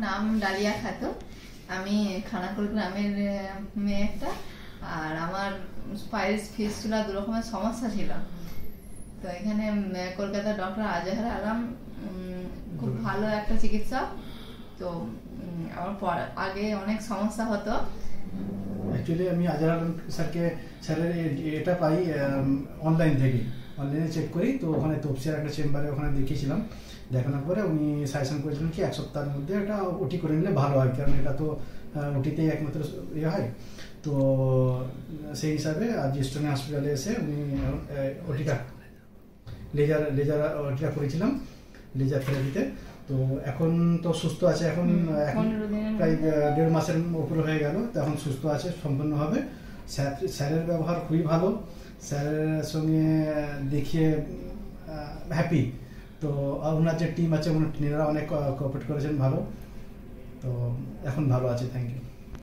নাম ডালিয়া খাতুন। আমি খানাকুল গ্রামের মেয়ে একটা। আর আমার পায়ের ফিস্টুলা দু রকমের সমস্যা ছিল। তো এখানে কলকাতার ডক্টর আজহার আলম খুব ভালো একটা চিকিৎসক। তো আমার আগে অনেক সমস্যা হতো। অ্যাকচুয়ালি আমি আজহার আলম স্যারের এটা পাই অনলাইনে চেক করি। তো ওখানে তপসিয়ার একটা চেম্বারে ওখানে দেখিয়েছিলাম। দেখানোর পরে উনি সাজেশন করেছিলেন কি 1 সপ্তাহের মধ্যে এটা ওটি করে নিলে ভালো হয়, কারণ এটা তো ওটিতেই একমাত্র ইয়ে হয়। তো সেই হিসাবে আজ ইস্টার্ন হসপিটালে এসে উনি ওটিটা লেজার ওটিটা করেছিলাম, লেজার থেরাপিতে। তো এখন তো সুস্থ আছে, এখন প্রায় 1.5 মাসের উপরে হয়ে গেল। তো এখন সুস্থ আছে সম্পূর্ণভাবে। স্যারের ব্যবহার খুবই ভালো, স্যারের সঙ্গে দেখিয়ে হ্যাপি। তো ওনার যে টিম আছে ওনারা অনেক কোঅপারেট করেছেন ভালো। তো এখন ভালো আছে। Thank you.